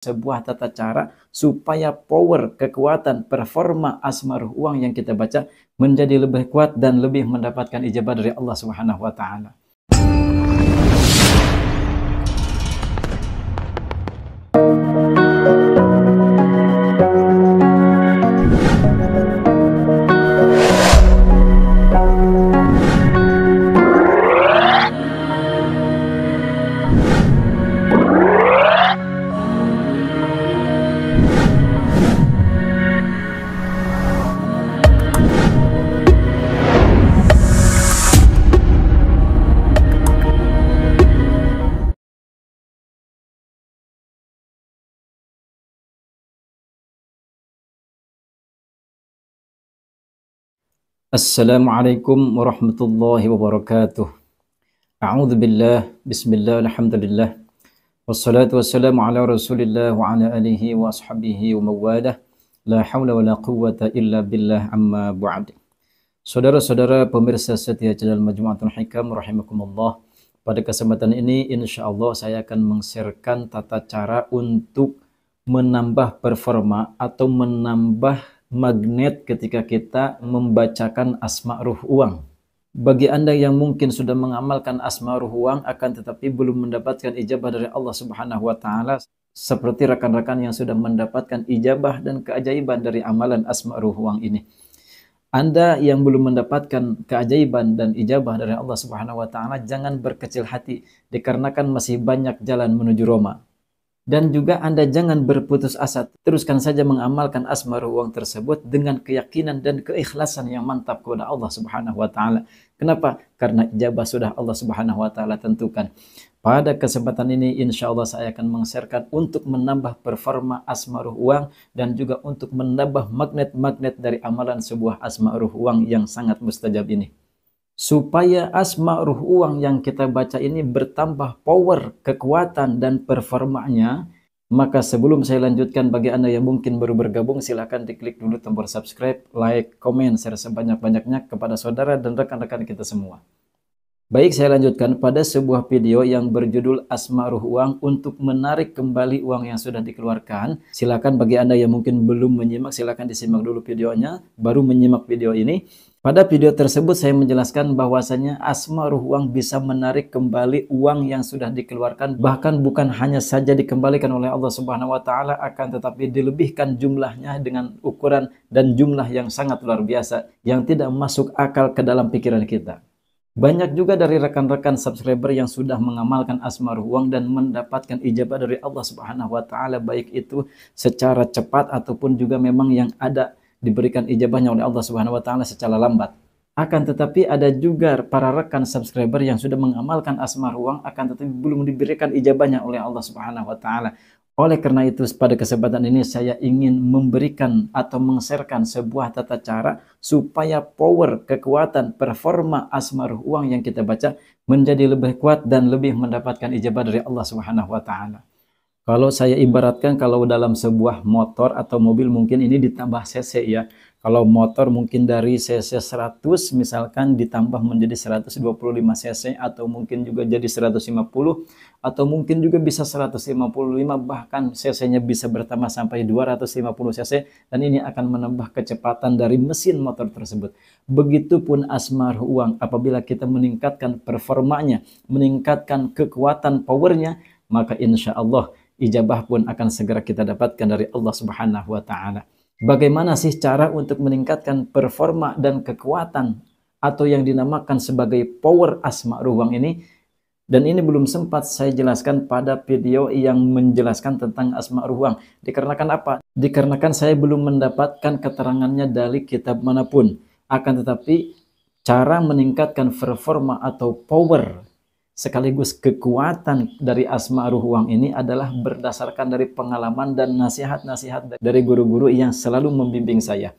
sebuah tata cara supaya power, kekuatan, performa asma ruh uang yang kita baca menjadi lebih kuat dan lebih mendapatkan ijabah dari Allah Subhanahu wa taala. Assalamualaikum warahmatullahi wabarakatuh. A'udzu billah, bismillah, alhamdulillah. Wassalatu wassalamu ala Rasulillah wa ala alihi wa ashabihi wa mawalah. La haula wa la quwwata illa billah amma ba'd. Saudara-saudara pemirsa setia channel Majmu'atul Hikam rahimakumullah. Pada kesempatan ini insyaallah saya akan meng-sharekan tata cara untuk menambah performa atau menambah magnet ketika kita membacakan asma ruh uang. Bagi Anda yang mungkin sudah mengamalkan asma ruh uang akan tetapi belum mendapatkan ijabah dari Allah Subhanahu wa taala, seperti rekan-rekan yang sudah mendapatkan ijabah dan keajaiban dari amalan asma ruh uang ini. Anda yang belum mendapatkan keajaiban dan ijabah dari Allah Subhanahu wa taala, jangan berkecil hati dikarenakan masih banyak jalan menuju Roma. Dan juga Anda jangan berputus asa, teruskan saja mengamalkan asma ruh uang tersebut dengan keyakinan dan keikhlasan yang mantap kepada Allah Subhanahu wa taala. Kenapa? Karena ijabah sudah Allah Subhanahu wa taala tentukan. Pada kesempatan ini insya Allah saya akan meng-sharekan untuk menambah performa asma ruh uang dan juga untuk menambah magnet-magnet dari amalan sebuah asma ruh uang yang sangat mustajab ini. Supaya asma ruh uang yang kita baca ini bertambah power, kekuatan, dan performanya, maka sebelum saya lanjutkan, bagi Anda yang mungkin baru bergabung, silahkan diklik dulu tombol subscribe, like, komen, share sebanyak-banyaknya kepada saudara dan rekan-rekan kita semua. Baik, saya lanjutkan pada sebuah video yang berjudul Asma Ruh Uang untuk menarik kembali uang yang sudah dikeluarkan. Silakan bagi Anda yang mungkin belum menyimak, silakan disimak dulu videonya, baru menyimak video ini. Pada video tersebut saya menjelaskan bahwasanya asma ruh uang bisa menarik kembali uang yang sudah dikeluarkan, bahkan bukan hanya saja dikembalikan oleh Allah Subhanahu wa taala, akan tetapi dilebihkan jumlahnya dengan ukuran dan jumlah yang sangat luar biasa yang tidak masuk akal ke dalam pikiran kita. Banyak juga dari rekan-rekan subscriber yang sudah mengamalkan asma ruh uang dan mendapatkan ijabah dari Allah Subhanahu wa taala, baik itu secara cepat ataupun juga memang yang ada diberikan ijabahnya oleh Allah Subhanahu wa taala secara lambat. Akan tetapi ada juga para rekan subscriber yang sudah mengamalkan asma ruh uang akan tetapi belum diberikan ijabahnya oleh Allah Subhanahu wa taala. Oleh karena itu pada kesempatan ini saya ingin memberikan atau meng-sharekan sebuah tata cara supaya power, kekuatan, performa asma ruh uang yang kita baca menjadi lebih kuat dan lebih mendapatkan ijabah dari Allah Subhanahu wa taala. Kalau saya ibaratkan, kalau dalam sebuah motor atau mobil mungkin ini ditambah cc ya. Kalau motor mungkin dari cc 100 misalkan ditambah menjadi 125 cc atau mungkin juga jadi 150 atau mungkin juga bisa 155, bahkan cc-nya bisa bertambah sampai 250 cc dan ini akan menambah kecepatan dari mesin motor tersebut. Begitupun asma ruh uang, apabila kita meningkatkan performanya, meningkatkan kekuatan powernya, maka insya Allah ijabah pun akan segera kita dapatkan dari Allah Subhanahu wa taala. Bagaimana sih cara untuk meningkatkan performa dan kekuatan atau yang dinamakan sebagai power asma ruh uang ini? Dan ini belum sempat saya jelaskan pada video yang menjelaskan tentang asma ruh uang. Dikarenakan apa? Dikarenakan saya belum mendapatkan keterangannya dari kitab manapun. Akan tetapi cara meningkatkan performa atau power sekaligus kekuatan dari asma ruh uang ini adalah berdasarkan dari pengalaman dan nasihat-nasihat dari guru-guru yang selalu membimbing saya.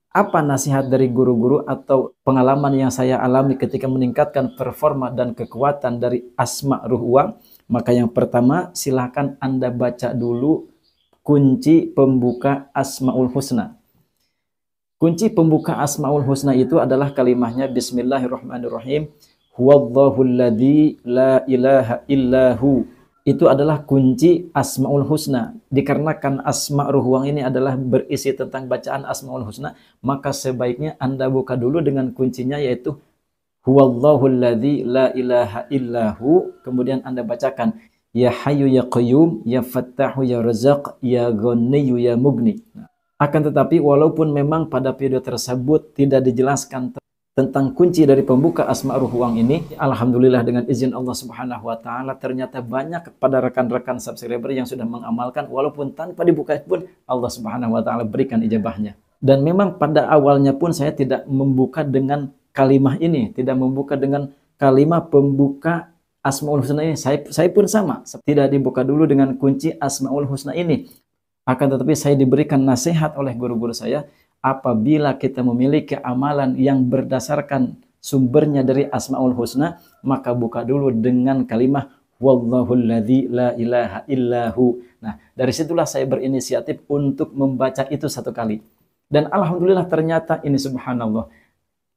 Apa nasihat dari guru-guru atau pengalaman yang saya alami ketika meningkatkan performa dan kekuatan dari asma ruh uang? Maka yang pertama, silahkan Anda baca dulu kunci pembuka Asmaul Husna. Kunci pembuka Asmaul Husna itu adalah kalimahnya Bismillahirrahmanirrahim. Huwallahul ladzi la ilaha illahu itu adalah kunci Asmaul Husna. Dikarenakan Asma Ruh Uang ini adalah berisi tentang bacaan Asmaul Husna, maka sebaiknya Anda buka dulu dengan kuncinya, yaitu Huwallahul ladzi la ilaha illahu. Kemudian Anda bacakan Ya Hayyu Ya Qayyum, Ya Fattahu Ya Razzaq, Ya Ghaniyyu Ya Mughni. Akan tetapi walaupun memang pada video tersebut tidak dijelaskan tentang kunci dari pembuka Asma Ruh Uang ini, alhamdulillah dengan izin Allah Subhanahu wa taala ternyata banyak pada rekan-rekan subscriber yang sudah mengamalkan, walaupun tanpa dibuka pun Allah Subhanahu wa taala berikan ijabahnya. Dan memang pada awalnya pun saya tidak membuka dengan kalimah ini, tidak membuka dengan kalimah pembuka Asmaul Husna ini. Saya pun sama, tidak dibuka dulu dengan kunci Asmaul Husna ini. Akan tetapi saya diberikan nasihat oleh guru-guru saya, apabila kita memiliki amalan yang berdasarkan sumbernya dari Asmaul Husna, maka buka dulu dengan kalimah Wallahul ladzi la ilaha illahu. Nah, dari situlah saya berinisiatif untuk membaca itu satu kali. Dan alhamdulillah ternyata ini subhanallah,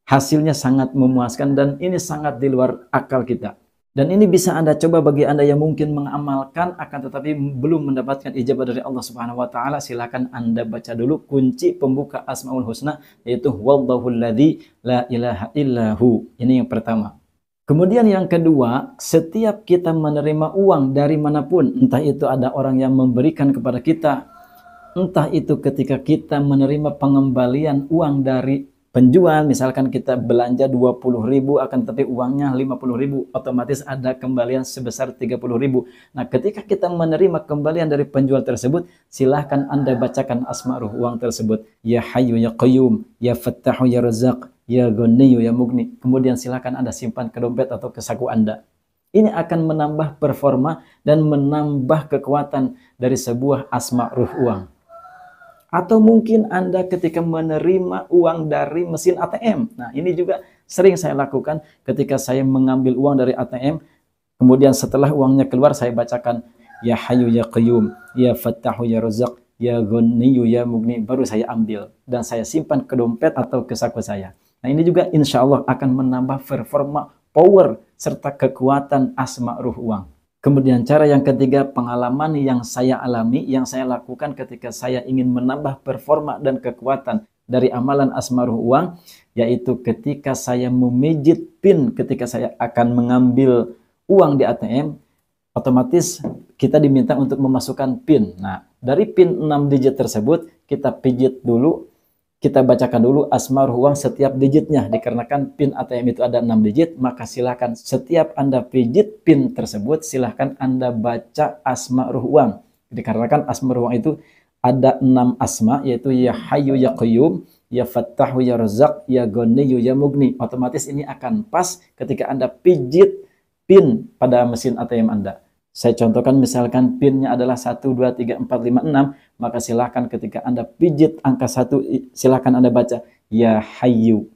hasilnya sangat memuaskan dan ini sangat di luar akal kita. Dan ini bisa Anda coba bagi Anda yang mungkin mengamalkan akan tetapi belum mendapatkan ijabah dari Allah Subhanahu wa taala, silakan Anda baca dulu kunci pembuka Asmaul Husna, yaitu Wallahul ladzi la ilaha illahu. Ini yang pertama. Kemudian yang kedua, setiap kita menerima uang dari manapun, entah itu ada orang yang memberikan kepada kita, entah itu ketika kita menerima pengembalian uang dari penjual, misalkan kita belanja 20.000 akan tapi uangnya 50.000, otomatis ada kembalian sebesar 30.000. Nah, ketika kita menerima kembalian dari penjual tersebut, silahkan Anda bacakan Asma Ruh Uang tersebut. Ya Hayyu Ya Qayyum, Ya Fattahu Ya Razzaq, Ya Ghaniyyu Ya Mughni. Kemudian silahkan Anda simpan ke dompet atau ke saku Anda. Ini akan menambah performa dan menambah kekuatan dari sebuah Asma Ruh Uang. Atau mungkin Anda ketika menerima uang dari mesin ATM. Nah, ini juga sering saya lakukan ketika saya mengambil uang dari ATM. Kemudian setelah uangnya keluar, saya bacakan Ya Hayyu Ya Qayyum, Ya Fattahu Ya Razzaq, Ya Ghaniyyu Ya Mughni. Baru saya ambil dan saya simpan ke dompet atau ke saku saya. Nah, ini juga insya Allah akan menambah performa, power, serta kekuatan Asma Ruh Uang. Kemudian cara yang ketiga, pengalaman yang saya alami, yang saya lakukan ketika saya ingin menambah performa dan kekuatan dari amalan Asma Ruh Uang, yaitu ketika saya memijit PIN ketika saya akan mengambil uang di ATM, otomatis kita diminta untuk memasukkan PIN. Nah, dari PIN 6 digit tersebut, kita pijit dulu, kita bacakan dulu Asma Ruh Uang setiap digitnya. Dikarenakan PIN ATM itu ada 6 digit, maka silakan setiap Anda pijit PIN tersebut, silakan Anda baca Asma Ruh Uang. Dikarenakan Asma Ruh Uang itu ada 6 asma, yaitu Ya Hayyu Ya Qayyum, Ya Fattahu Ya Razzaq, Ya Ghaniyyu Ya Mughni. Otomatis ini akan pas ketika Anda pijit PIN pada mesin ATM Anda. Saya contohkan misalkan PIN-nya adalah 1, 2, 3, 4, 5, 6. Maka silahkan ketika Anda pijit angka 1, silahkan Anda baca Ya Hayyu.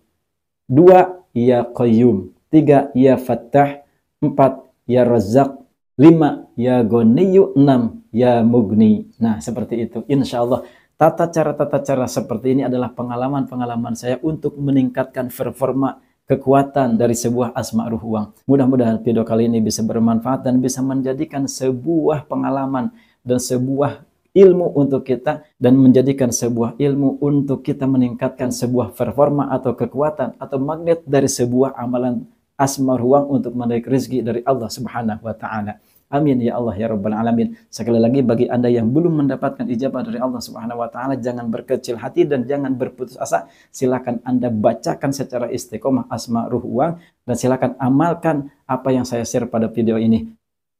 2, Ya Qayyum. 3, Ya Fattah. 4, Ya Razzaq. 5, Ya Ghaniyyu. 6, Ya Mughni. Nah, seperti itu. Insya Allah tata cara seperti ini adalah pengalaman-pengalaman saya untuk meningkatkan performa, kekuatan dari sebuah Asma Ruh Uang. Mudah-mudahan video kali ini bisa bermanfaat dan bisa menjadikan sebuah pengalaman dan sebuah ilmu untuk kita, dan menjadikan sebuah ilmu untuk kita meningkatkan sebuah performa atau kekuatan atau magnet dari sebuah amalan Asma Ruh Uang untuk menarik rezeki dari Allah Subhanahu wa taala. Amin ya Allah ya Rabbal Alamin. Sekali lagi, bagi Anda yang belum mendapatkan ijabah dari Allah Subhanahu wa taala, jangan berkecil hati dan jangan berputus asa. Silakan Anda bacakan secara istiqomah Asma Ruh Uang dan silakan amalkan apa yang saya share pada video ini.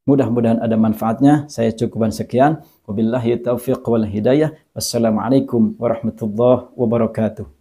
Mudah-mudahan ada manfaatnya. Saya cukupkan sekian. Wabillahi taufiq wal hidayah. Wassalamualaikum warahmatullahi wabarakatuh.